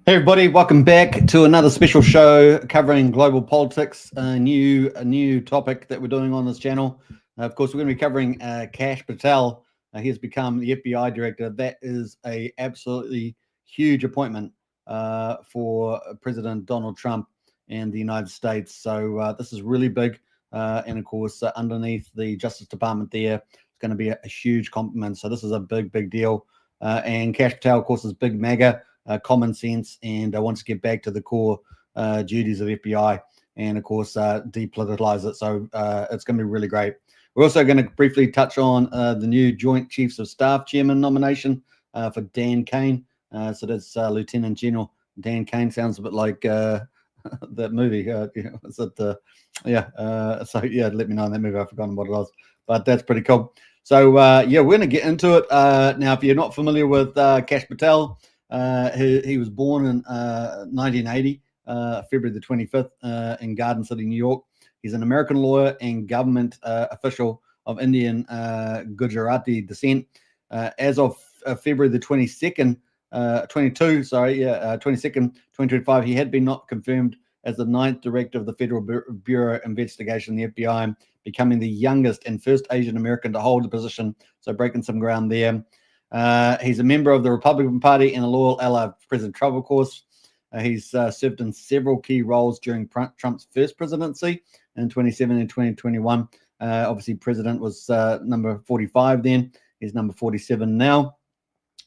Hey everybody, welcome back to another special show covering global politics. A new topic that we're doing on this channel. Of course, we're going to be covering Kash Patel. He has become the FBI director. That is a absolutely huge appointment for President Donald Trump and the United States. So this is really big. And of course, underneath the Justice Department there, it's going to be a huge compliment. So this is a big deal. And Kash Patel, of course, is big MAGA. Common sense, and wants to get back to the core duties of FBI, and of course depoliticize it. So it's going to be really great. We're also going to briefly touch on the new Joint Chiefs of Staff Chairman nomination for Dan Caine. So that's Lieutenant General Dan Caine. Sounds a bit like that movie. Is it? So yeah, let me know in that movie. I've forgotten what it was, but that's pretty cool. So yeah, we're going to get into it now. If you're not familiar with Kash Patel. He was born in 1980, February the 25th, in Garden City, New York. He's an American lawyer and government official of Indian Gujarati descent. As of February the 22nd, 2025, he had been not confirmed as the 9th director of the Federal Bureau of Investigation, the FBI, becoming the youngest and first Asian American to hold the position. So breaking some ground there. He's a member of the Republican Party and a loyal ally of President Trump, of course. He's served in several key roles during Trump's first presidency in 2017 and 2021. Obviously, president was number 45 then. He's number 47 now,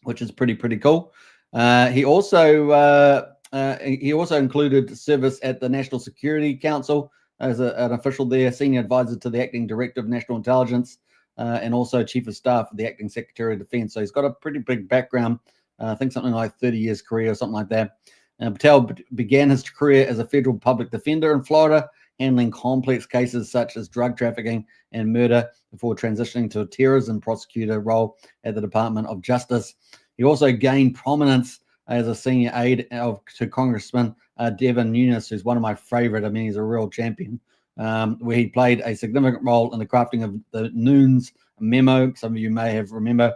which is pretty cool. He also included service at the National Security Council as an official there, senior advisor to the acting director of national intelligence. And also chief of staff of the acting secretary of defense. So he's got a pretty big background. I think something like 30 years career or something like that. Patel began his career as a federal public defender in Florida, handling complex cases such as drug trafficking and murder before transitioning to a terrorism prosecutor role at the Department of Justice. He also gained prominence as a senior aide to Congressman Devin Nunes, who's one of my favorite. I mean, he's a real champion. Where he played a significant role in the crafting of the Nunes memo, some of you may have remember,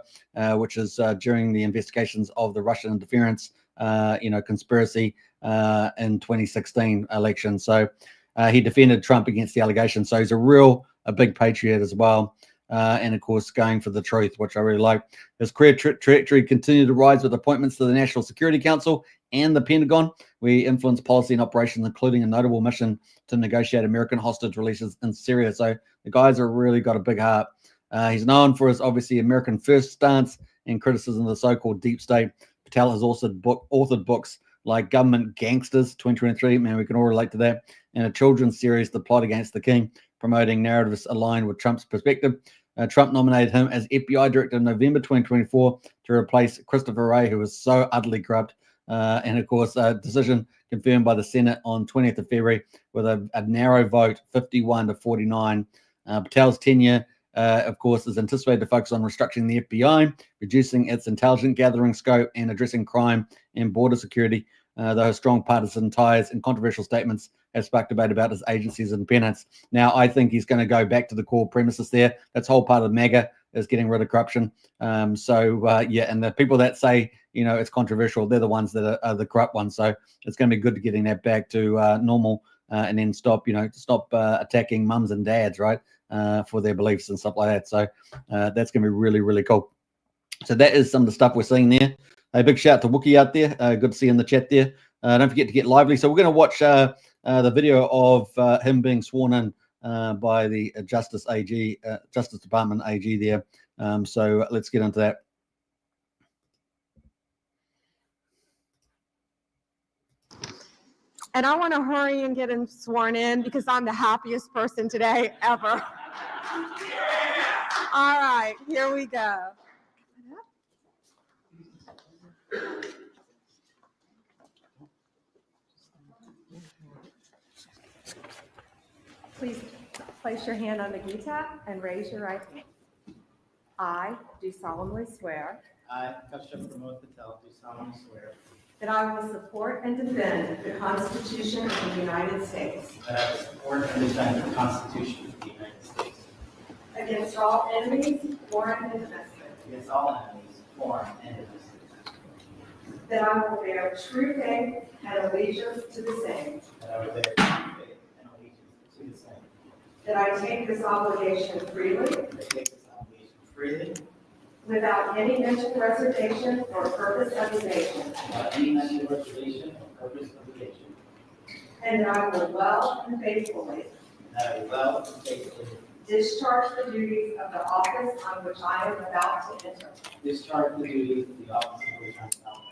which is during the investigations of the Russian interference, conspiracy in 2016 election. So he defended Trump against the allegations. So he's a big patriot as well. And of course, going for the truth, which I really like. His career trajectory continued to rise with appointments to the National Security Council and the Pentagon, where he influenced policy and operations, including a notable mission to negotiate American hostage releases in Syria. So the guys are really got a big heart. He's known for his obviously American first stance and criticism of the so-called deep state. Patel has also authored books like Government Gangsters 2023, man, we can all relate to that, and a children's series, The Plot Against the King, promoting narratives aligned with Trump's perspective. Trump nominated him as FBI director in November 2024 to replace Christopher Wray, who was so utterly corrupt. And of course, a decision confirmed by the Senate on 20th of February with a narrow vote, 51 to 49. Patel's tenure, of course, is anticipated to focus on restructuring the FBI, reducing its intelligence gathering scope, and addressing crime and border security. Though his strong partisan ties and controversial statements have sparked debate about his agency's independence. Now, I think he's going to go back to the core premises there. That's whole part of MAGA is getting rid of corruption. Yeah, and the people that say, it's controversial, they're the ones that are the corrupt ones. So it's going to be good to getting that back to normal and then stop attacking mums and dads, right, for their beliefs and stuff like that. So that's going to be really cool. So that is some of the stuff we're seeing there. A big shout out to Wookie out there. Good to see you in the chat there. Don't forget to get lively. So we're going to watch the video of him being sworn in by the Justice Department AG there. So let's get into that. And I want to hurry and get him sworn in because I'm the happiest person today ever. All right, here we go. Please place your hand on the Gita and raise your right hand. I do solemnly swear. I, Kash Patel, do solemnly swear that I will support and defend the Constitution of the United States that I will support and defend the Constitution of the United States against all enemies, foreign and domestic. against all enemies, foreign and domestic. that I will bear true faith and allegiance to the same, that I will bear true faith and allegiance to the same, that I take this obligation freely, that I take this obligation freely, without any mention, reservation, or purpose of evasion, without any mention, reservation, or purpose of evasion, and that I will well and faithfully and that I will well and faithfully discharge the duties of the office on which I am about to enter. discharge the duties of the office of which I am about to enter.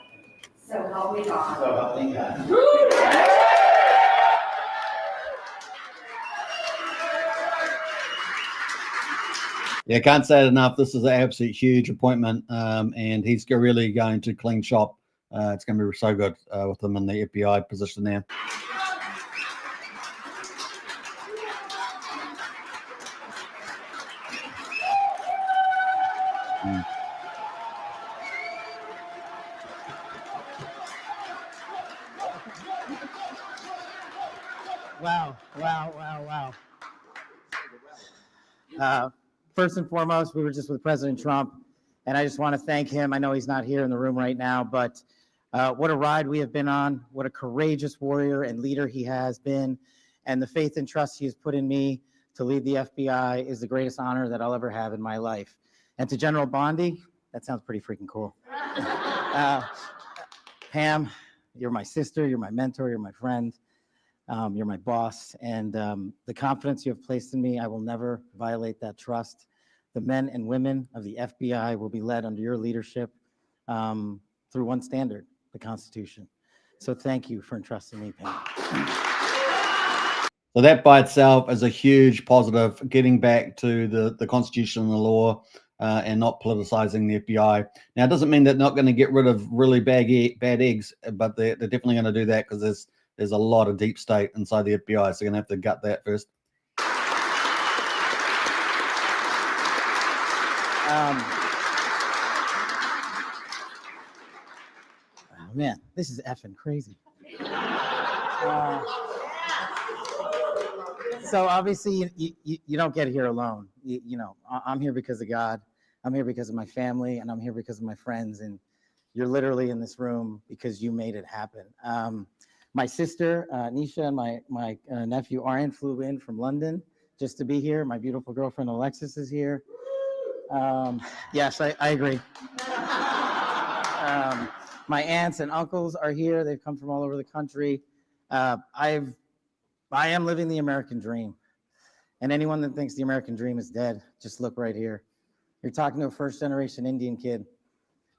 So help me God. So help me God. Yeah, can't say it enough. This is an absolute huge appointment, and he's really going to clean shop. It's going to be so good with him in the FBI position there. Wow. First and foremost, we were just with President Trump, and I just want to thank him. I know he's not here in the room right now, but what a ride we have been on. What a courageous warrior and leader he has been, and the faith and trust he has put in me to lead the FBI is the greatest honor that I'll ever have in my life. And to General Bondi, that sounds pretty freaking cool. Pam, you're my sister, you're my mentor, you're my friend. You're my boss, and the confidence you have placed in me, I will never violate that trust. The men and women of the FBI will be led under your leadership through one standard, the Constitution. So thank you for entrusting me, Pam. So that by itself is a huge positive, getting back to the Constitution and the law and not politicizing the FBI. Now, it doesn't mean they're not going to get rid of really bad eggs, but they're definitely going to do that because there's a lot of deep state inside the FBI, so you're going to have to gut that first. Oh, man, this is effing crazy. So obviously, you don't get here alone. You know, I'm here because of God. I'm here because of my family, and I'm here because of my friends. And you're literally in this room because you made it happen. My sister, Nisha, and my nephew, Aryan, flew in from London just to be here. My beautiful girlfriend, Alexis, is here. Yes, I agree. My aunts and uncles are here. They've come from all over the country. I am living the American dream. And anyone that thinks the American dream is dead, just look right here. You're talking to a first-generation Indian kid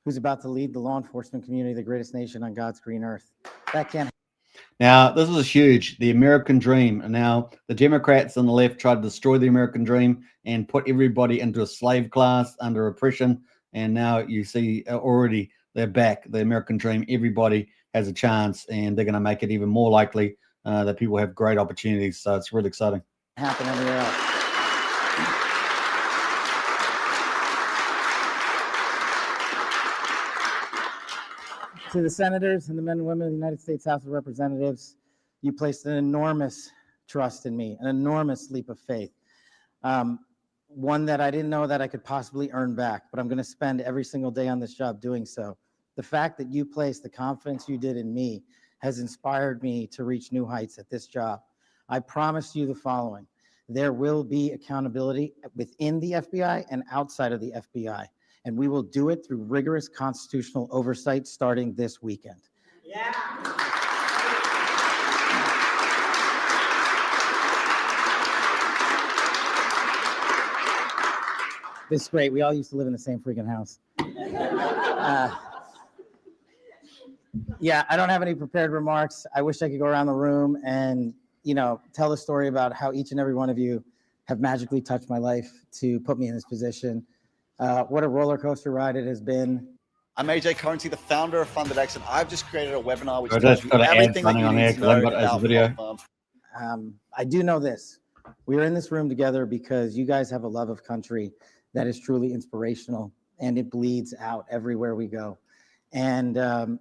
who's about to lead the law enforcement community, the greatest nation on God's green earth. That can't. Now, this is huge, the American dream. And now the Democrats on the left tried to destroy the American dream and put everybody into a slave class under oppression. And now you see already they're back, the American dream. Everybody has a chance, and they're going to make it even more likely that people have great opportunities. So it's really exciting. Happen anywhere else. To the senators and the men and women of the United States House of Representatives, you placed an enormous trust in me, an enormous leap of faith, one that I didn't know that I could possibly earn back, but I'm going to spend every single day on this job doing so. The fact that you placed the confidence you did in me has inspired me to reach new heights at this job. I promise you the following: there will be accountability within the FBI and outside of the FBI. And we will do it through rigorous constitutional oversight starting this weekend. Yeah. This is great. We all used to live in the same freaking house. Yeah, I don't have any prepared remarks. I wish I could go around the room and, tell the story about how each and every one of you have magically touched my life to put me in this position. What a roller coaster ride it has been. I'm AJ Currency, the founder of Funded X, and I've just created a webinar which I tells just you got an ad everything that running you on need here to 'cause I know got it as a about video. firms. I do know this. We are in this room together because you guys have a love of country that is truly inspirational, and it bleeds out everywhere we go. And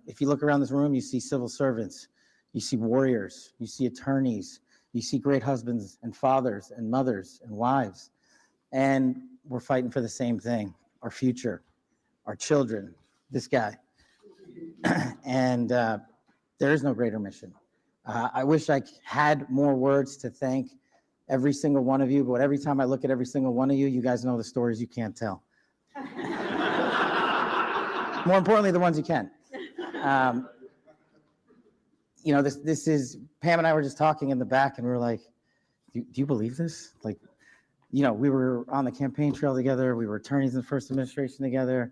if you look around this room, you see civil servants, you see warriors, you see attorneys, you see great husbands and fathers and mothers and wives. And we're fighting for the same thing: our future, our children, this guy. And there is no greater mission. I wish I had more words to thank every single one of you, but every time I look at every single one of you, you guys know the stories you can't tell. More importantly, the ones you can. You know, this is, Pam and I were just talking in the back, and we were like, do you believe this? Like, you know, we were on the campaign trail together. We were attorneys in the first administration together.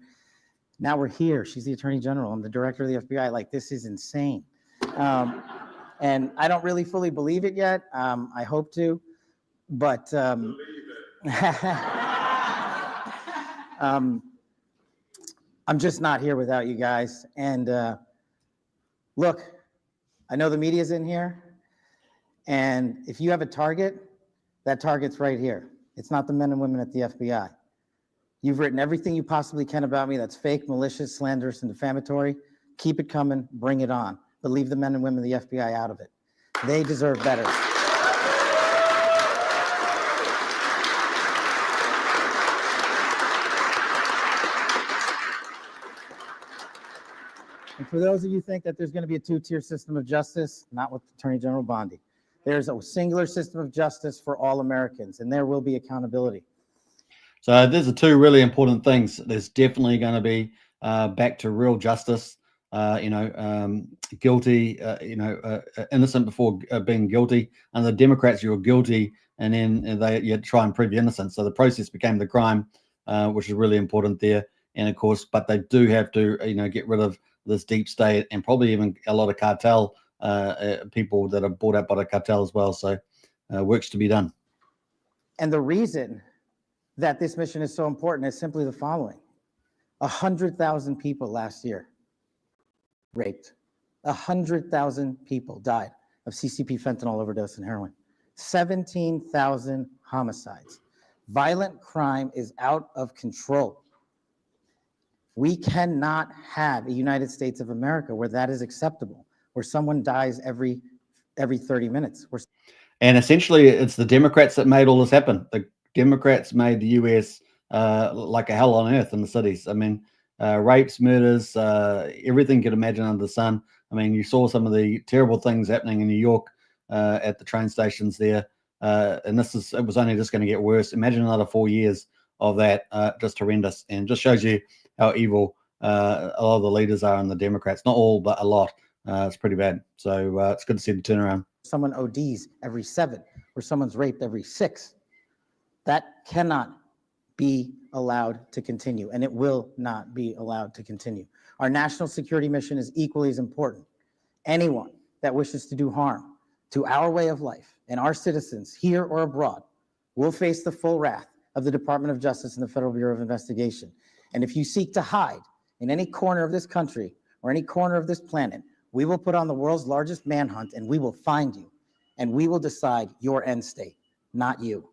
Now we're here. She's the Attorney General. I'm the director of the FBI. Like, this is insane. And I don't really fully believe it yet. I hope to, but I'm just not here without you guys. And look, I know the media's in here, and if you have a target, that target's right here. It's not the men and women at the FBI. You've written everything you possibly can about me that's fake, malicious, slanderous, and defamatory. Keep it coming, bring it on. But leave the men and women of the FBI out of it. They deserve better. And for those of you who think that there's going to be a two-tier system of justice, not with Attorney General Bondi. There's a singular system of justice for all Americans, and there will be accountability. So these are two really important things. There's definitely going to be back to real justice. Guilty, innocent before being guilty. And the Democrats, you're guilty, and then you try and prove your innocence. So the process became the crime, which is really important there. And of course, but they do have to, get rid of this deep state and probably even a lot of cartel people that are bought out by the cartel as well. So works to be done. And the reason that this mission is so important is simply the following. 100,000 people last year raped. 100,000 people died of CCP fentanyl overdose and heroin. 17,000 homicides. Violent crime is out of control. We cannot have a United States of America where that is acceptable, where someone dies every 30 minutes. And essentially, it's the Democrats that made all this happen. The Democrats made the U.S. Like a hell on earth in the cities. I mean, rapes, murders, everything you could imagine under the sun. I mean, you saw some of the terrible things happening in New York at the train stations there. And it was only just going to get worse. Imagine another 4 years of that, just horrendous. And just shows you how evil a lot of the leaders are in the Democrats. Not all, but a lot. It's pretty bad. So it's good to see the turnaround. Someone ODs every 7, or someone's raped every 6. That cannot be allowed to continue, and it will not be allowed to continue. Our national security mission is equally as important. Anyone that wishes to do harm to our way of life and our citizens here or abroad will face the full wrath of the Department of Justice and the Federal Bureau of Investigation. And if you seek to hide in any corner of this country or any corner of this planet, we will put on the world's largest manhunt, and we will find you, and we will decide your end state, not you.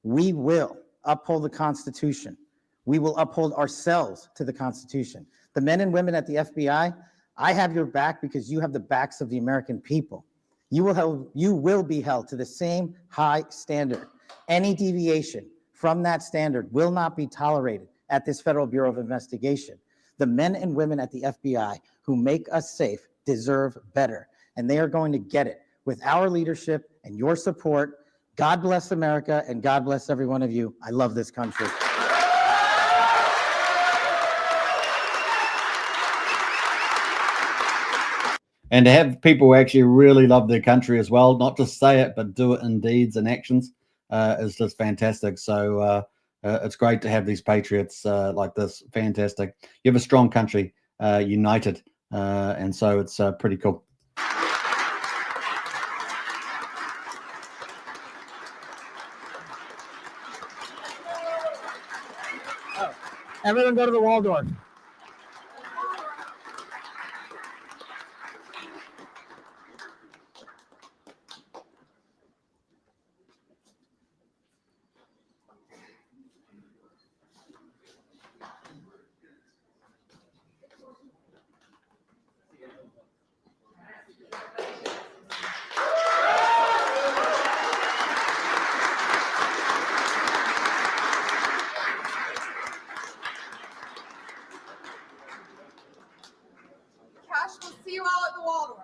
We will uphold the Constitution. We will uphold ourselves to the Constitution. The men and women at the FBI, I have your back because you have the backs of the American people. You will be held to the same high standard. Any deviation from that standard will not be tolerated at this Federal Bureau of Investigation. The men and women at the FBI who make us safe deserve better, and they are going to get it with our leadership and your support. God bless America, and God bless every one of you. I love this country. And to have people who actually really love their country as well, not just say it, but do it in deeds and actions, is just fantastic. So it's great to have these patriots like this. Fantastic. You have a strong country, united. And so it's pretty cool. Everyone go to the Waldorf. We'll see you all at the Waldorf.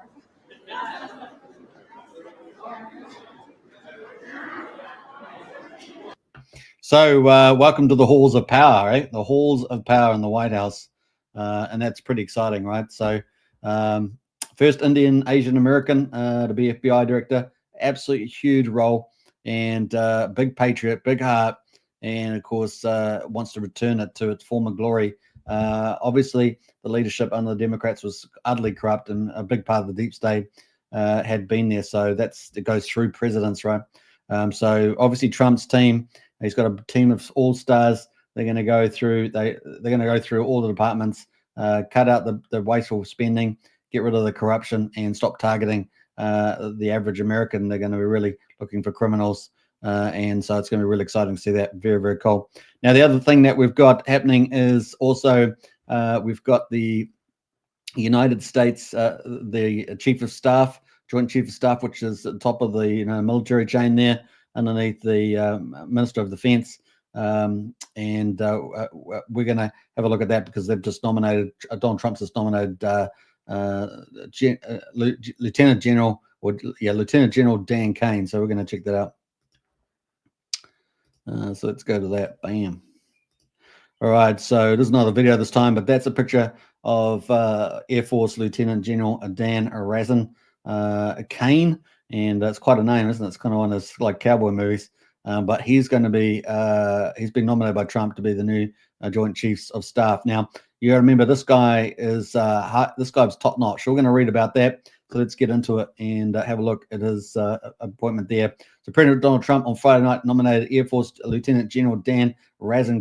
So welcome to the halls of power, right? The halls of power in the White House. And that's pretty exciting, right? So first Indian Asian American to be FBI director, absolutely huge role, and big patriot, big heart, and of course wants to return it to its former glory. Obviously, the leadership under the Democrats was utterly corrupt, and a big part of the deep state had been there. So it goes through presidents, right? So obviously Trump's team, he's got a team of all stars. They're going to go through. They're going to go through all the departments, cut out the wasteful spending, get rid of the corruption, and stop targeting the average American. They're going to be really looking for criminals, and so it's going to be really exciting to see that. Very, very cool. Now, the other thing that we've got happening is also we've got the United States, the Chief of Staff, Joint Chief of Staff, which is at the top of the military chain there, underneath the Minister of Defense. And we're going to have a look at that because they've just nominated, Donald Trump's just nominated Lieutenant General Dan Caine. So we're going to check that out. So let's go to that. Bam. All right. So there's another video this time, but that's a picture of Air Force Lieutenant General Dan Caine. And that's quite a name, isn't it? It's kind of one of those like cowboy movies. But he's going to be, he's been nominated by Trump to be the new Joint Chiefs of Staff. Now, you remember this guy is, this guy's top notch. So we're going to read about that. So let's get into it and have a look at his appointment there. So President Donald Trump on Friday night nominated Air Force Lieutenant General Dan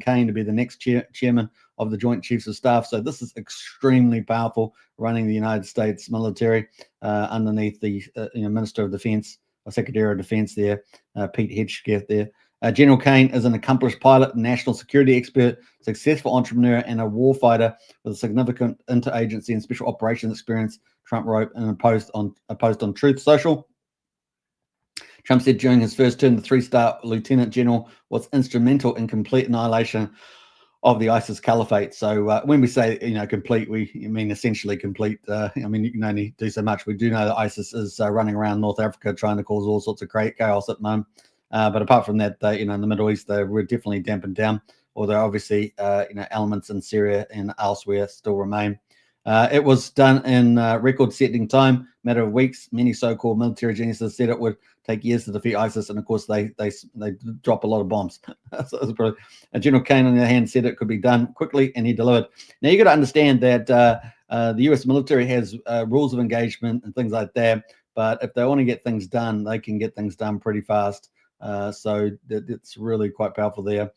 Caine to be the next chairman of the Joint Chiefs of Staff. So this is extremely powerful, running the United States military underneath the Minister of Defense, or Secretary of Defense there, Pete Hegseth there. General Caine is an accomplished pilot, national security expert, successful entrepreneur, and a warfighter with a significant interagency and special operations experience, Trump wrote in a post on Truth Social. Trump said during his first term, the three-star lieutenant general was instrumental in complete annihilation of the ISIS caliphate. So when we say, complete, we mean essentially complete. I mean, you can only do so much. We do know that ISIS is running around North Africa trying to cause all sorts of chaos at the moment. But apart from that, in the Middle East, they were definitely dampened down, although obviously, elements in Syria and elsewhere still remain. It was done in record-setting time, matter of weeks. Many so-called military geniuses said it would take years to defeat ISIS, and of course, they drop a lot of bombs. So it was General Caine, on the other hand, said it could be done quickly, and he delivered. Now you got to understand that the U.S. military has rules of engagement and things like that, but if they want to get things done, they can get things done pretty fast. So it's really quite powerful there.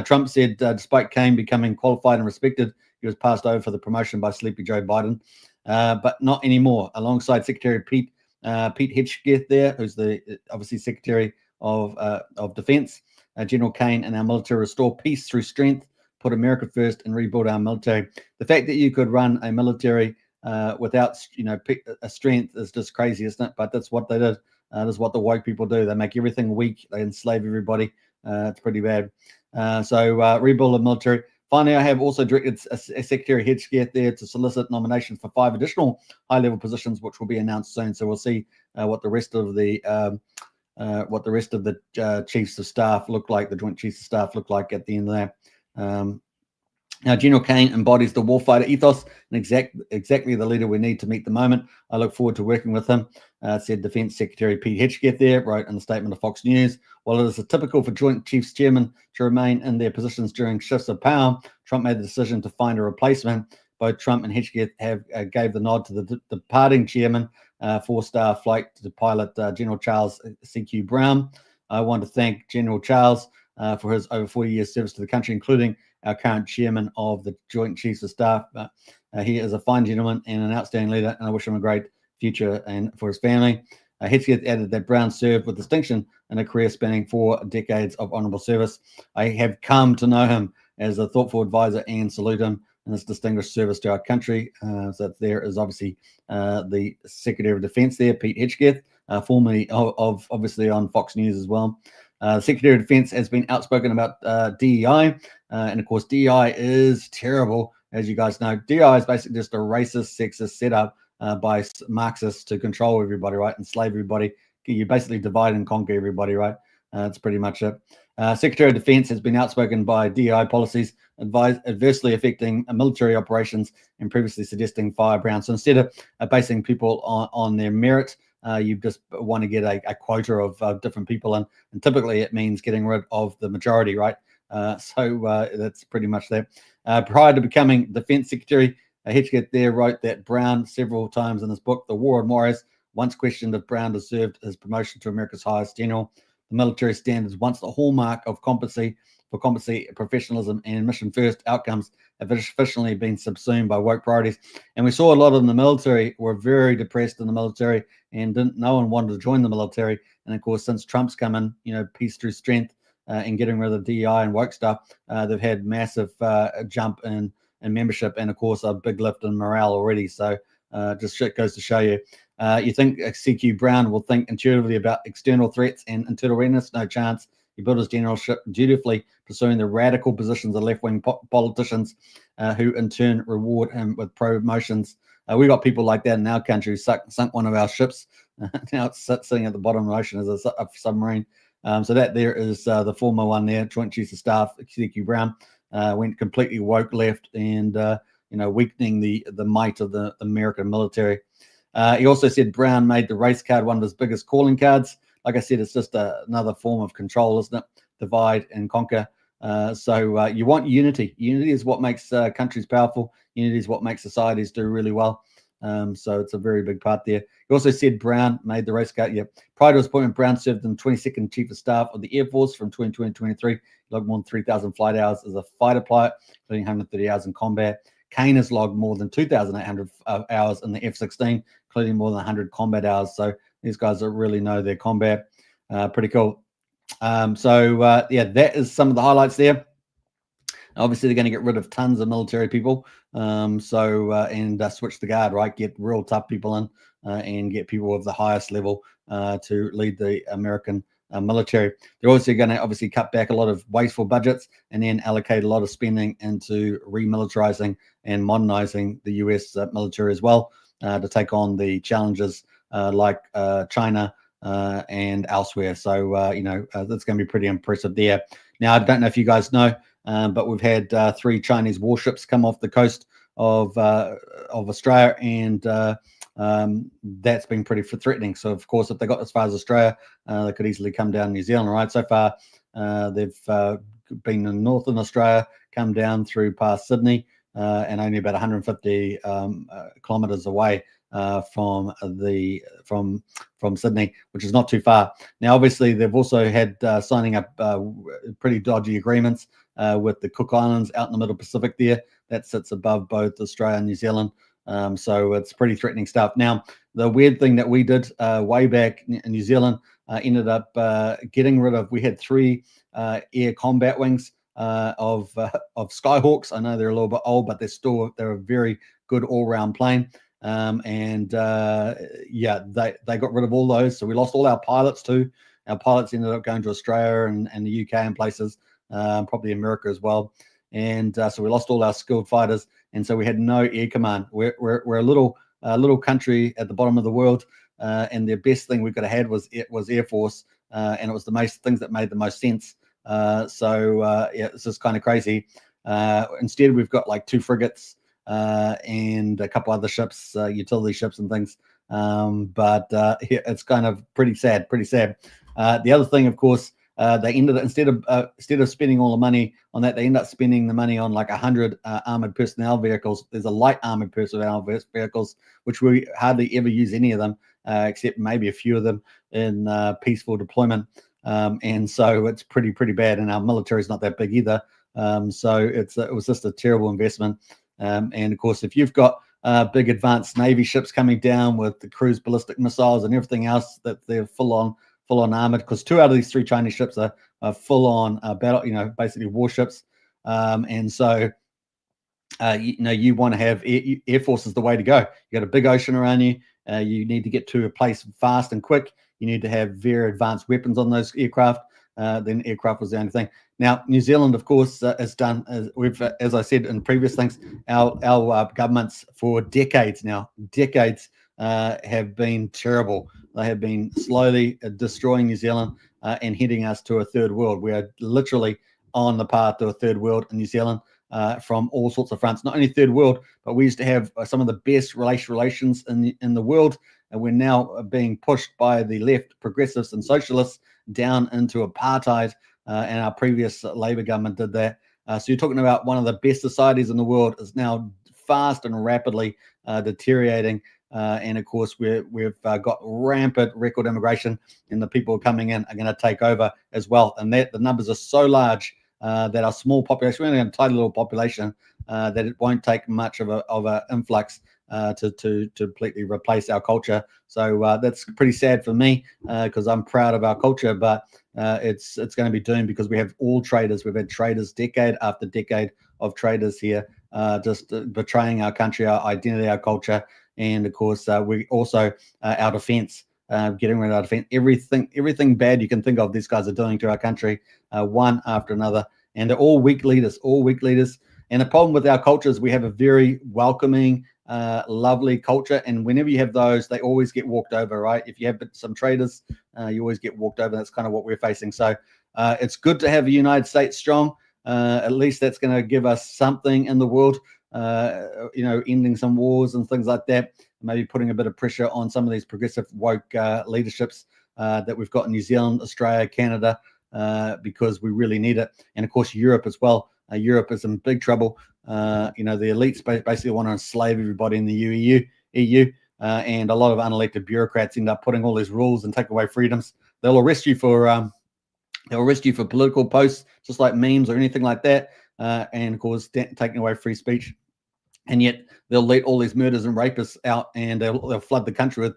Trump said, despite Caine becoming qualified and respected, he was passed over for the promotion by sleepy Joe Biden, but not anymore. Alongside Secretary Pete Hegseth there, who's the obviously Secretary of Defense, General Caine and our military restore peace through strength, put America first, and rebuild our military. The fact that you could run a military without a strength is just crazy, isn't it? But that's what they did. That's what the woke people do. They make everything weak. They enslave everybody. It's pretty bad. So rebuild the military. Finally, I have also directed Secretary Hegseth there to solicit nominations for 5 additional high-level positions, which will be announced soon. So we'll see what the rest of the chiefs of staff look like. The Joint Chiefs of Staff look like at the end of that. Now, General Caine embodies the warfighter ethos and exactly the leader we need to meet the moment. I look forward to working with him, said Defense Secretary Pete Hegseth there, wrote in a statement to Fox News. While it is typical for Joint Chiefs Chairmen to remain in their positions during shifts of power, Trump made the decision to find a replacement. Both Trump and Hegseth have gave the nod to the departing chairman, 4-star flight pilot General Charles C.Q. Brown. I want to thank General Charles for his over 40 years service to the country, including our current chairman of the Joint Chiefs of Staff. He is a fine gentleman and an outstanding leader, and I wish him a great future and for his family. Hegseth added that Brown served with distinction in a career spanning 4 decades of honorable service. I have come to know him as a thoughtful advisor and salute him in his distinguished service to our country. So there is obviously the Secretary of Defense there, Pete Hegseth, formerly of obviously on Fox News as well. Secretary of Defense has been outspoken about DEI, and of course DEI is terrible, as you guys know. DEI is basically just a racist, sexist setup by Marxists to control everybody, right? Enslave everybody. You basically divide and conquer everybody, right? That's pretty much it. Secretary of Defense has been outspoken by DEI policies adversely affecting military operations and previously suggesting fire Brown. So instead of basing people on their merit, you just want to get a quota of different people, and typically it means getting rid of the majority, right? So that's pretty much that. Prior to becoming Defense Secretary, Hedgett there wrote that Brown several times in his book, The War on Warriors, once questioned if Brown deserved his promotion to America's highest general. The military standards, once the hallmark of competency, professionalism, and mission first outcomes, have officially been subsumed by woke priorities. And we saw a lot in the military were very depressed in the military, and no one wanted to join the military. And of course, since Trump's come in, peace through strength, and getting rid of DEI and woke stuff, they've had massive jump in membership, and of course a big lift in morale already. So just shit goes to show you. You think CQ Brown will think intuitively about external threats and internal readiness? No chance. He built his generalship dutifully, pursuing the radical positions of left-wing politicians who in turn reward him with promotions. We got people like that in our country who sunk one of our ships. Now it's sitting at the bottom of the ocean as a submarine. So that there is the former one there, Joint Chiefs of Staff, CQ Brown, went completely woke left and, weakening the might of the American military. He also said Brown made the race card one of his biggest calling cards. Like I said, it's just another form of control, isn't it? Divide and conquer. So you want unity. Unity is what makes countries powerful. Unity is what makes societies do really well. So it's a very big part there. He also said Brown made the race card. Yeah. Prior to his appointment, Brown served in 22nd Chief of Staff of the Air Force from 2020 to 23. He logged more than 3,000 flight hours as a fighter pilot, including 130 hours in combat. Caine has logged more than 2,800 hours in the F-16, including more than 100 combat hours. So these guys really know their combat. Pretty cool. That is some of the highlights there. Obviously, they're going to get rid of tons of military people. And switch the guard, right? Get real tough people in and get people of the highest level to lead the American military. They're also going to obviously cut back a lot of wasteful budgets and then allocate a lot of spending into remilitarizing and modernizing the US military as well to take on the challenges like China and elsewhere. So, that's going to be pretty impressive there. Now, I don't know if you guys know, but we've had 3 Chinese warships come off the coast of Australia, and that's been pretty threatening. So, of course, if they got as far as Australia, they could easily come down New Zealand, right? So far, they've been in northern Australia, come down through past Sydney, and only about 150 kilometres away from Sydney, which is not too far. Now, obviously, they've also had signing up pretty dodgy agreements with the Cook Islands out in the middle Pacific there. That sits above both Australia and New Zealand. So it's pretty threatening stuff. Now, the weird thing that we did way back in New Zealand ended up getting rid of, we had 3 air combat wings of Skyhawks. I know they're a little bit old, but they're a very good all-round plane. They got rid of all those. So we lost all our pilots too. Our pilots ended up going to Australia and the UK and places, probably America as well. And so we lost all our skilled fighters, and so we had no air command. We're a little country at the bottom of the world, and the best thing we could have had was Air Force, and it was the most things that made the most sense. It's just kind of crazy. Instead, we've got like 2 frigates and a couple other ships, utility ships and things. It's kind of pretty sad. The other thing, of course, they ended up, instead of spending all the money on that, they end up spending the money on like 100 armored personnel vehicles. There's a light armored personnel vehicles, which we hardly ever use any of them, except maybe a few of them in peaceful deployment. And so it's pretty bad, and our military is not that big either. So it was just a terrible investment. And of course, if you've got big advanced Navy ships coming down with the cruise ballistic missiles and everything else, that they're full on armored, because 2 out of these 3 Chinese ships are full on battle, basically warships. And so, you want to have Air Force is the way to go. You got a big ocean around you. You need to get to a place fast and quick. You need to have very advanced weapons on those aircraft. Then aircraft was the only thing. Now, New Zealand, of course, has done, as I said in previous things, our governments for decades now, have been terrible. They have been slowly destroying New Zealand and heading us to a third world. We are literally on the path to a third world in New Zealand from all sorts of fronts. Not only third world, but we used to have some of the best relations in the world, and we're now being pushed by the left, progressives and socialists down into apartheid. And our previous Labour government did that. So you're talking about one of the best societies in the world is now fast and rapidly deteriorating. And of course, we've got rampant record immigration, and the people coming in are going to take over as well. And the numbers are so large that our small population, we're only a tiny little population, that it won't take much of a influx to completely replace our culture. So that's pretty sad for me because I'm proud of our culture, but it's going to be doomed because we have all traders. We've had traders decade after decade of traders here, just betraying our country, our identity, our culture, and of course we also our defense. Getting rid of our defense, everything bad you can think of, these guys are doing to our country, one after another, and they're all weak leaders. And the problem with our culture is we have a very welcoming, lovely culture, and whenever you have those, they always get walked over, right? If you have some traders, you always get walked over. That's kind of what we're facing. So it's good to have the United States strong. At least that's going to give us something in the world, ending some wars and things like that. Maybe putting a bit of pressure on some of these progressive woke leaderships that we've got in New Zealand, Australia, Canada, because we really need it. And of course, Europe as well. Europe is in big trouble. The elites basically want to enslave everybody in the EU, and a lot of unelected bureaucrats end up putting all these rules and take away freedoms. They'll arrest you for political posts, just like memes or anything like that, and of course taking away free speech. And yet they'll let all these murders and rapists out, and they'll flood the country with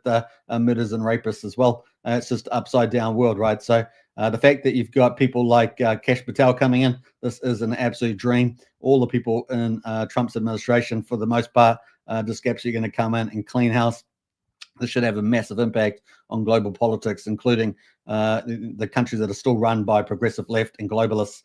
murders and rapists as well. It's just upside down world, right? So the fact that you've got people like Kash Patel coming in, this is an absolute dream. All the people in Trump's administration, for the most part, just absolutely going to come in and clean house. This should have a massive impact on global politics, including the countries that are still run by progressive left and globalists.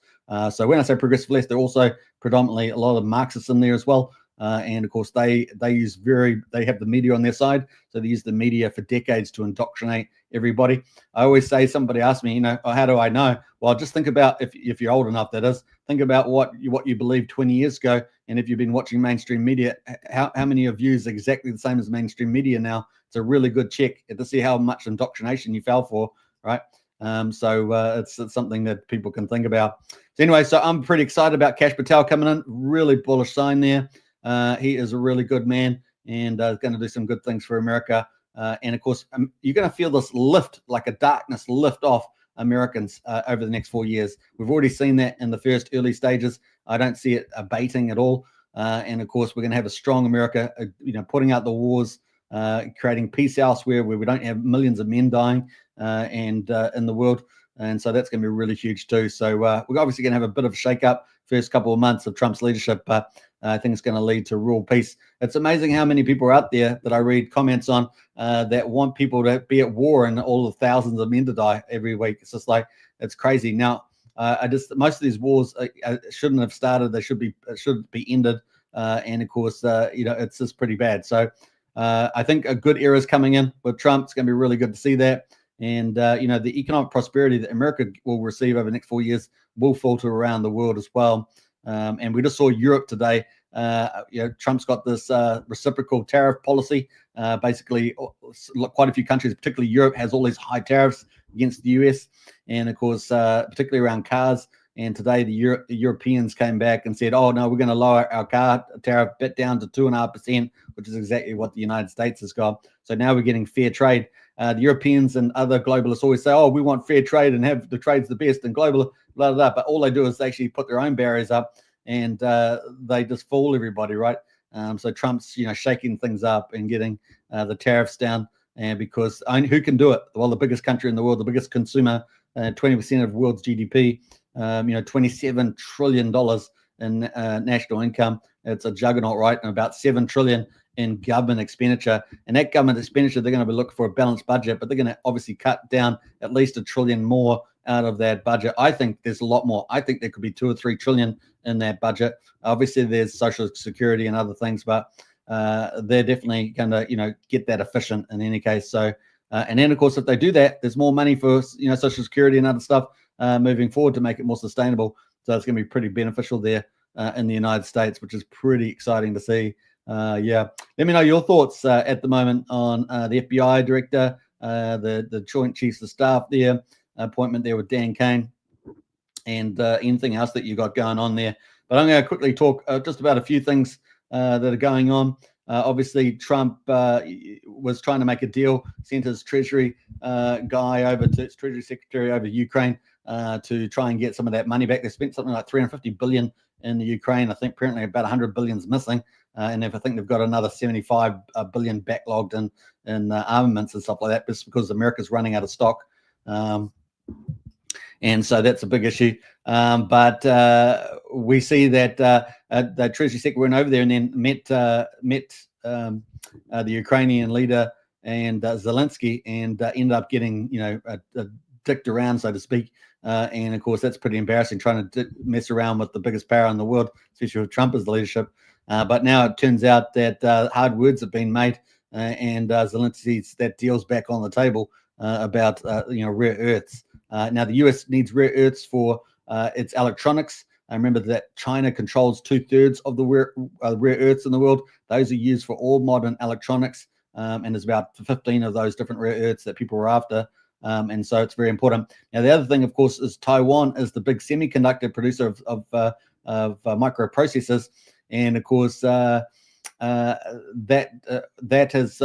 So when I say progressive left, they're also predominantly a lot of Marxists in there as well. And of course, they have the media on their side, so they use the media for decades to indoctrinate everybody. I always say, somebody asked me, how do I know? Well, just think about, if you're old enough, that is, think about what you believed 20 years ago, and if you've been watching mainstream media, how many of you is exactly the same as mainstream media now? It's a really good check to see how much indoctrination you fell for, right? So it's something that people can think about. So anyway, so I'm pretty excited about Kash Patel coming in. Really bullish sign there. He is a really good man, and going to do some good things for America. And of course, you're going to feel this lift, like a darkness lift off Americans over the next 4 years. We've already seen that in the first early stages. I don't see it abating at all. And of course, we're going to have a strong America, putting out the wars, creating peace elsewhere where we don't have millions of men dying and in the world. And so that's going to be really huge too. So we're obviously going to have a bit of a shake-up first couple of months of Trump's leadership, but I think it's going to lead to real peace. It's amazing how many people are out there that I read comments on that want people to be at war and all the thousands of men to die every week. It's just like, it's crazy. Now, most of these wars shouldn't have started. They should be ended. And of course, it's just pretty bad. So I think a good era is coming in with Trump. It's going to be really good to see that. And, the economic prosperity that America will receive over the next 4 years will filter around the world as well. And we just saw Europe today. Trump's got this reciprocal tariff policy. Basically, quite a few countries, particularly Europe, has all these high tariffs against the US. And of course, particularly around cars. And today the Europeans came back and said, oh, no, we're going to lower our car tariff bit down to 2.5%, which is exactly what the United States has got. So now we're getting fair trade. The Europeans and other globalists always say, oh, we want fair trade and have the trade's the best and global, blah, blah, blah. But all they do is they actually put their own barriers up, and they just fool everybody, right? So Trump's, shaking things up and getting the tariffs down. And because who can do it? Well, the biggest country in the world, the biggest consumer, 20% of the world's GDP, $27 trillion in national income. It's a juggernaut, right? And about $7 trillion in government expenditure. And that government expenditure, they're going to be looking for a balanced budget, but they're going to obviously cut down at least $1 trillion more out of that budget. I think there's a lot more. I think there could be 2 or 3 trillion in that budget. Obviously, there's social security and other things, but they're definitely going to, get that efficient in any case. So, and then of course, if they do that, there's more money for social security and other stuff moving forward to make it more sustainable. So it's going to be pretty beneficial there in the United States, which is pretty exciting to see. Yeah, let me know your thoughts at the moment on the FBI director, the Joint Chiefs of Staff there, appointment there with Dan Caine, and anything else that you got going on there. But I'm going to quickly talk just about a few things that are going on. Obviously, Trump was trying to make a deal, sent his Treasury guy over to his Treasury Secretary over Ukraine to try and get some of that money back. They spent something like 350 billion in the Ukraine. I think apparently about 100 billion is missing. And I think they've got another 75 billion backlogged in armaments and stuff like that, just because America's running out of stock. And so that's a big issue. But we see that the Treasury Secretary went over there and then met the Ukrainian leader and Zelensky, and ended up getting, dicked around, so to speak. And of course, that's pretty embarrassing, trying to mess around with the biggest power in the world, especially with Trump as the leadership. But now it turns out that hard words have been made, and Zelensky's that deal's back on the table about rare earths. Now the US needs rare earths for its electronics. I remember that China controls 2/3 of the rare earths in the world. Those are used for all modern electronics, and there's about 15 of those different rare earths that people are after. And so it's very important. Now, the other thing, of course, is Taiwan is the big semiconductor producer of microprocessors. And of course, that has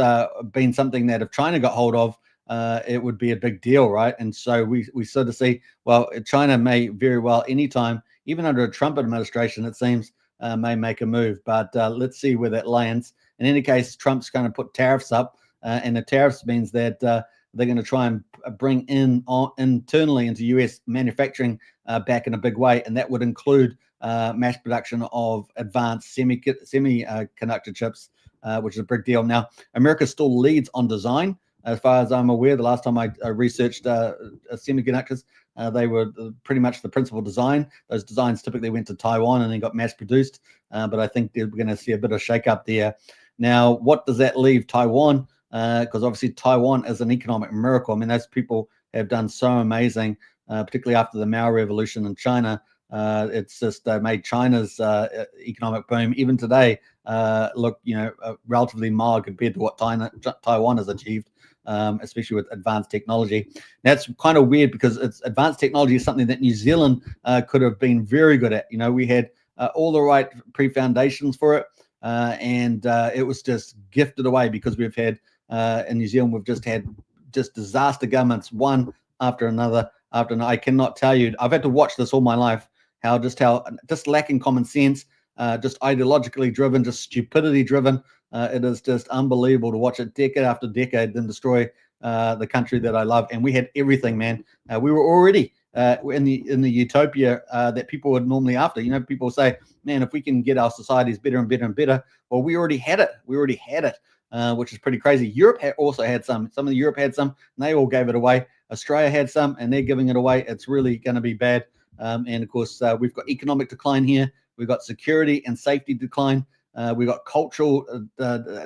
been something that if China got hold of, it would be a big deal, right? And so we sort of see, well, China may very well anytime, even under a Trump administration, it seems, may make a move. But let's see where that lands. In any case, Trump's going to put tariffs up, and the tariffs means that they're going to try and bring in internally into US manufacturing back in a big way, and that would include mass production of advanced semiconductor chips, which is a big deal. Now, America still leads on design. As far as I'm aware, the last time I researched semiconductors, they were pretty much the principal design. Those designs typically went to Taiwan and then got mass produced. But I think we're going to see a bit of shake up there. Now, what does that leave Taiwan? Because obviously Taiwan is an economic miracle. I mean, those people have done so amazing, particularly after the Mao Revolution in China. It's just made China's economic boom, even today, look, relatively mild compared to what Taiwan has achieved, especially with advanced technology. That's kind of weird because advanced technology is something that New Zealand could have been very good at. We had all the right pre-foundations for it, and it was just gifted away because we've had in New Zealand, we've just had disaster governments, one after another. I cannot tell you, I've had to watch this all my life, how just lacking common sense, just ideologically driven, just stupidity driven. It is just unbelievable to watch it decade after decade then destroy the country that I love. And we had everything, man. We were already in the utopia that people would normally after. People say, man, if we can get our societies better and better and better, well, we already had it. Which is pretty crazy. Europe also had some. Some of Europe had some, and they all gave it away. Australia had some, and they're giving it away. It's really going to be bad. And of course, we've got economic decline here. We've got security and safety decline. We've got cultural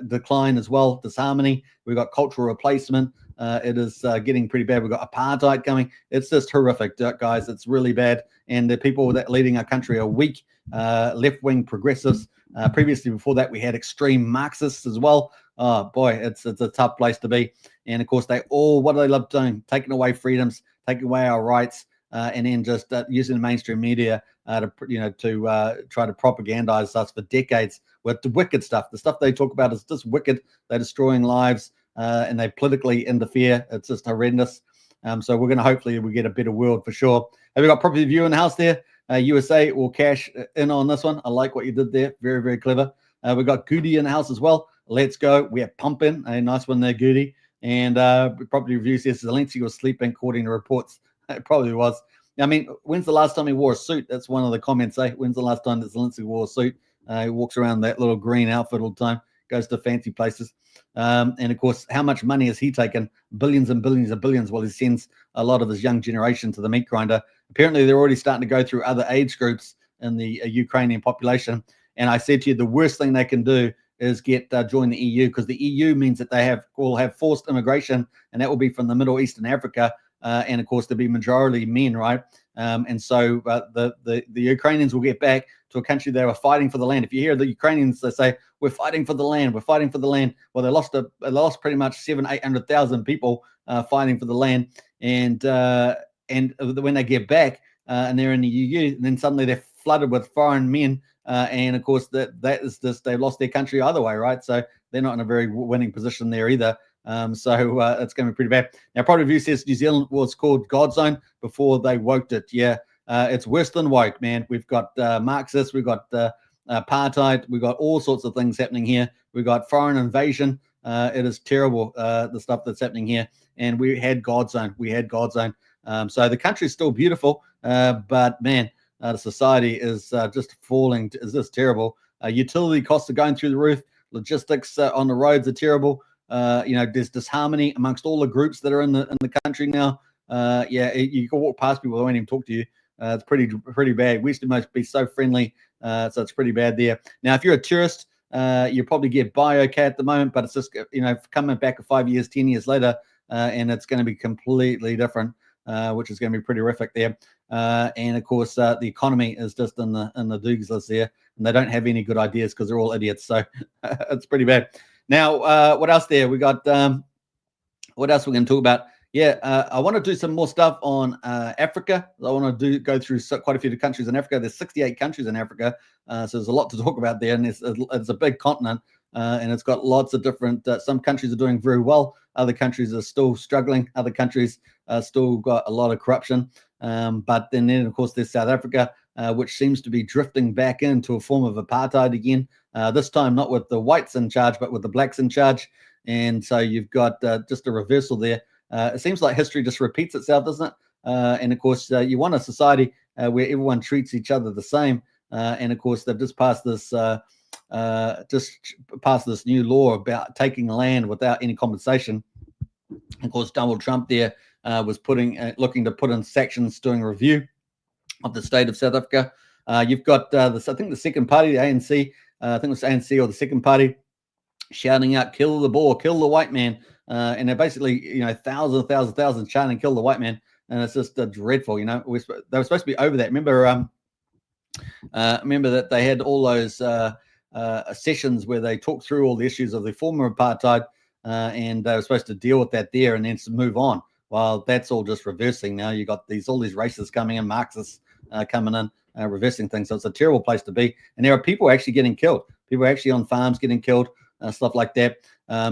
decline as well, disharmony. We've got cultural replacement. It is getting pretty bad. We've got apartheid coming. It's just horrific, guys. It's really bad. And the people that leading our country are weak, left-wing progressives. Previously, before that, we had extreme Marxists as well. Oh, boy, it's a tough place to be. And, of course, what do they love doing? Taking away freedoms, taking away our rights, and then just using the mainstream media to try to propagandize us for decades with the wicked stuff. The stuff they talk about is just wicked. They're destroying lives, and they politically interfere. It's just horrendous. So we're going to hopefully we get a better world for sure. Have we got Property View in the house there? USA or Cash in on this one. I like what you did there. Very, very clever. We've got Goody in the house as well. Let's go. We have Pumpin, a nice one there, Goody. And Property Review says Zelensky was sleeping according to reports. It probably was. I mean, when's the last time he wore a suit? That's one of the comments, eh? When's the last time that Zelensky wore a suit? He walks around that little green outfit all the time. goes to fancy places. And of course, how much money has he taken? Billions and billions and billions. Well, he sends a lot of his young generation to the meat grinder. Apparently, they're already starting to go through other age groups in the Ukrainian population. And I said to you, the worst thing they can do is join the EU, because the EU means that they will have forced immigration, and that will be from the Middle East and Africa. And of course, there'll be majority men, right? And so the Ukrainians will get back to a country they were fighting for the land. If you hear the Ukrainians, they say, "We're fighting for the land. We're fighting for the land." Well, they lost pretty much 700,000-800,000 people fighting for the land. And when they get back and they're in the EU, then suddenly they're flooded with foreign men. And of course, that is just, they've lost their country either way, right? So they're not in a very winning position there either. So it's going to be pretty bad. Now, Product Review says New Zealand was called God Zone before they woked it. Yeah, it's worse than woke, man. We've got Marxists, we've got apartheid, we've got all sorts of things happening here. We've got foreign invasion. It is terrible, the stuff that's happening here. And we had God Zone. We had God Zone. So the country is still beautiful, but man, the society is just falling. Is this terrible? Utility costs are going through the roof. Logistics on the roads are terrible. There's disharmony amongst all the groups that are in the country now. You can walk past people, they won't even talk to you. It's pretty bad. We used to be so friendly, so it's pretty bad there. Now, if you're a tourist, you probably get by okay at the moment, but it's just coming back 5 years, 10 years later, and it's going to be completely different, which is going to be pretty horrific there. And of course, the economy is just in the doogies there, and they don't have any good ideas because they're all idiots. So it's pretty bad. Now, what else there? We got what else we're going to talk about? Yeah, I want to do some more stuff on Africa. I want to go through quite a few countries in Africa. There's 68 countries in Africa, so there's a lot to talk about there, and it's a big continent, and it's got lots of different. Some countries are doing very well. Other countries are still struggling. Other countries still got a lot of corruption. But then of course, there's South Africa, which seems to be drifting back into a form of apartheid again. This time, not with the whites in charge, but with the blacks in charge. And so you've got just a reversal there. It seems like history just repeats itself, doesn't it? And of course, you want a society where everyone treats each other the same. And of course, they've just passed this new law about taking land without any compensation. Of course, Donald Trump there was looking to put in sections doing a review of the state of South Africa. You've got I think the second party, the ANC. I think it was ANC or the second party, shouting out, "Kill the Boer, kill the white man," and they're basically, thousands shouting, "Kill the white man," and it's just dreadful. They were supposed to be over that. Remember that they had all those sessions where they talked through all the issues of the former apartheid, and they were supposed to deal with that there and then move on. Well, that's all just reversing now. You got all these racists coming in, Marxists coming in, reversing things. So it's a terrible place to be. And there are people actually getting killed. People actually on farms getting killed, stuff like that.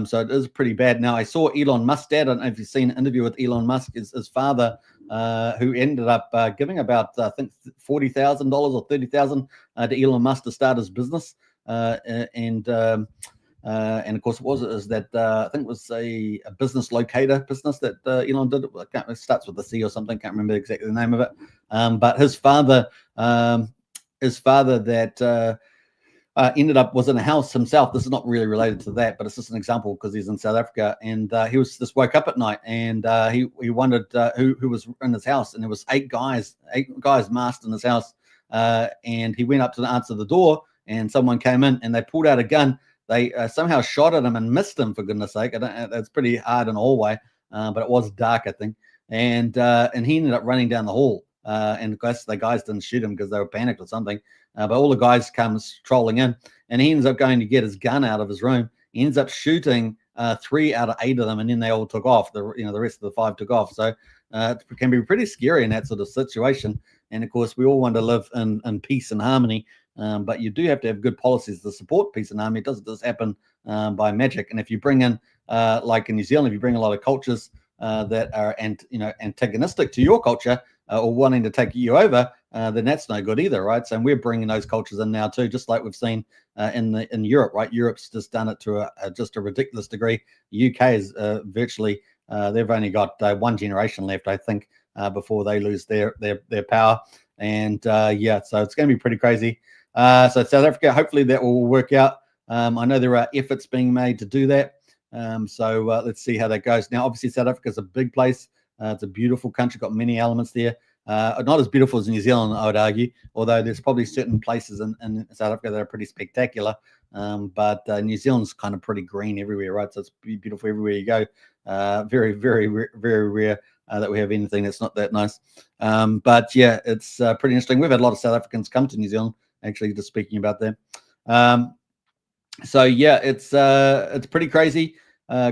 So it is pretty bad. Now, I saw Elon Musk's dad. I don't know if you've seen an interview with Elon Musk, his father, who ended up giving about, I think, $40,000 or $30,000 to Elon Musk to start his business. And of course, I think it was a business locator business that Elon did. It starts with a C or something. Can't remember exactly the name of it. But his father that ended up was in a house himself. This is not really related to that, but it's just an example because he's in South Africa, and he was just woke up at night, and he wondered who was in his house, and there was eight guys masked in his house, and he went up to answer the door, and someone came in, and they pulled out a gun. They somehow shot at him and missed him, for goodness sake. That's pretty hard in a hallway, but it was dark, I think. And he ended up running down the hall. And of course, the guys didn't shoot him because they were panicked or something. But all the guys come strolling in, and he ends up going to get his gun out of his room. He ends up shooting 3 out of 8 of them, and then they all took off. The rest of the 5 took off. So it can be pretty scary in that sort of situation. And of course, we all want to live in peace and harmony. But you do have to have good policies to support peace and harmony. It doesn't just happen by magic. And if you bring in, like in New Zealand, if you bring a lot of cultures that are antagonistic to your culture or wanting to take you over, then that's no good either, right? So we're bringing those cultures in now too, just like we've seen in Europe, right? Europe's just done it to just a ridiculous degree. The UK is virtually they've only got 1 generation left, I think, before they lose their power. And so it's going to be pretty crazy. So South Africa, hopefully that will work out. I know there are efforts being made to do that. So let's see how that goes. Now, obviously, South Africa is a big place. It's a beautiful country, got many elements there. Not as beautiful as New Zealand, I would argue, although there's probably certain places in South Africa that are pretty spectacular. But New Zealand's kind of pretty green everywhere, right? So it's beautiful everywhere you go. Very, very, very rare that we have anything that's not that nice. But yeah, it's pretty interesting. We've had a lot of South Africans come to New Zealand, actually, just speaking about that. So yeah, it's pretty crazy.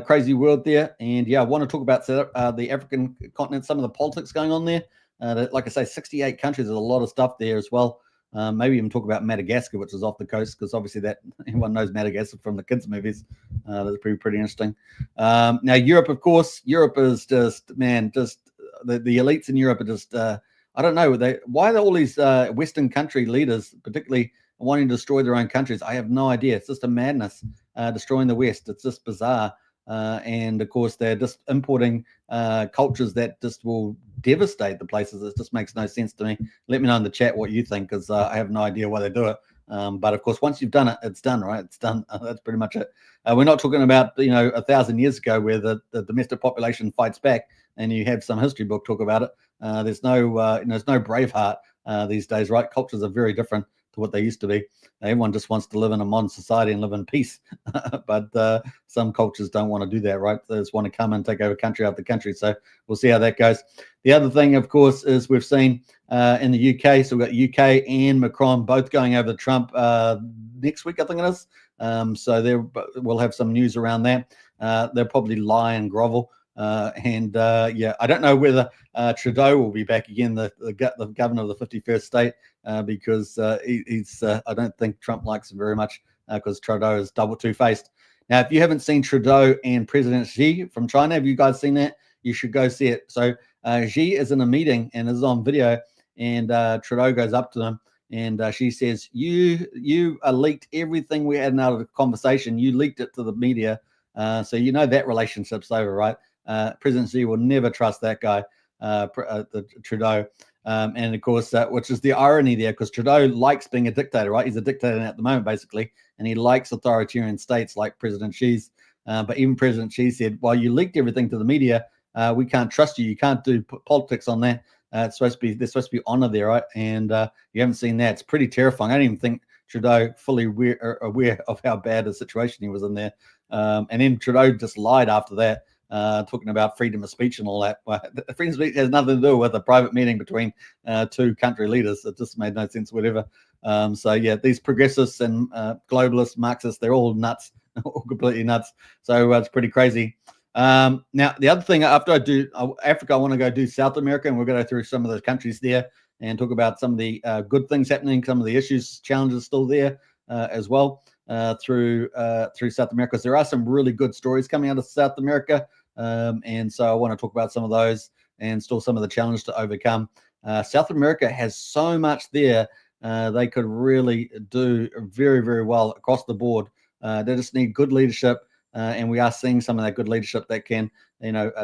Crazy world there. And yeah, I want to talk about the African continent, some of the politics going on there. Like I say, 68 countries, there's a lot of stuff there as well. Maybe even talk about Madagascar, which is off the coast, because obviously that everyone knows Madagascar from the kids' movies. That's pretty interesting. Now, Europe, of course, Europe is just, man, just the elites in Europe are just, I don't know, why are all these Western country leaders, particularly wanting to destroy their own countries? I have no idea. It's just a madness, destroying the West. It's just bizarre. And of course, they're just importing cultures that just will devastate the places. It just makes no sense to me. Let me know in the chat what you think, because I have no idea why they do it. But of course, once you've done it, it's done, right? It's done. That's pretty much it. We're not talking about 1,000 years ago where the domestic population fights back, and you have some history book talk about it. There's no Braveheart these days, right? Cultures are very different to what they used to be. Everyone just wants to live in a modern society and live in peace. But some cultures don't want to do that, right? They just want to come and take over country after country. So we'll see how that goes. The other thing, of course, is we've seen in the UK, so we've got UK and Macron both going over to Trump next week, I think it is. So we'll have some news around that. They'll probably lie and grovel. Yeah, I don't know whether Trudeau will be back again, the governor of the 51st state, because he's I don't think Trump likes him very much, because Trudeau is double two-faced. Now, if you haven't seen Trudeau and President Xi from China, have you guys seen that? You should go see it. So Xi is in a meeting and is on video, and Trudeau goes up to him, and Xi says, you leaked everything we had out of the conversation. You leaked it to the media. So you know that relationship's over, right? President Xi will never trust that guy, Trudeau. And of course, which is the irony there, because Trudeau likes being a dictator, right? He's a dictator at the moment, basically, and he likes authoritarian states like President Xi's. But even President Xi said, well, you leaked everything to the media. We can't trust you. You can't do politics on that. There's supposed to be honor there, right? And you haven't seen that. It's pretty terrifying. I don't even think Trudeau fully aware of how bad a situation he was in there. And then Trudeau just lied after that, talking about freedom of speech and all that. Well, freedom of speech has nothing to do with a private meeting between two country leaders. It just made no sense, whatever. So yeah, these progressists and globalists, Marxists, they're all nuts, all completely nuts. So it's pretty crazy. Now, the other thing, after I do Africa, I want to go do South America, and we're going to go through some of those countries there and talk about some of the good things happening, some of the issues, challenges still there as well through South America. Because there are some really good stories coming out of South America. And so I want to talk about some of those and still some of the challenges to overcome. South America has so much there. They could really do very, very well across the board. They just need good leadership. And we are seeing some of that good leadership that can,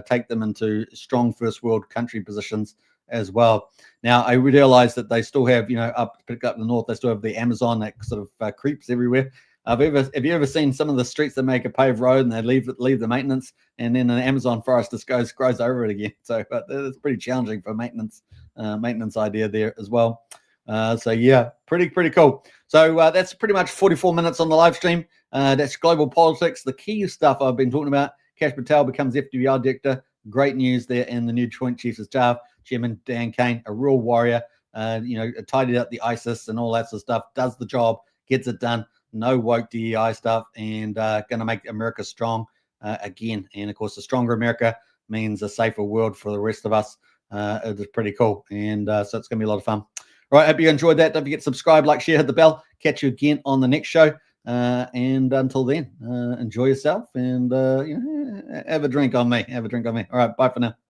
take them into strong first world country positions as well. Now, I realize that they still have, particularly up in the north, they still have the Amazon that sort of creeps everywhere. Have you ever seen some of the streets that make a paved road and they leave the maintenance, and then an Amazon forest just grows over it again? So it's pretty challenging for maintenance idea there as well. So yeah, pretty cool. So that's pretty much 44 minutes on the live stream. That's global politics. The key stuff I've been talking about. Kash Patel becomes FDBR director. Great news there. And the new Joint Chiefs of Staff, Chairman Dan Caine, a real warrior. Tidied up the ISIS and all that sort of stuff. Does the job, gets it done. No woke DEI stuff, and going to make America strong again. And of course, a stronger America means a safer world for the rest of us. It is pretty cool. And so it's going to be a lot of fun. All right, hope you enjoyed that. Don't forget to subscribe, like, share, hit the bell. Catch you again on the next show. And until then, enjoy yourself and have a drink on me. All right, bye for now.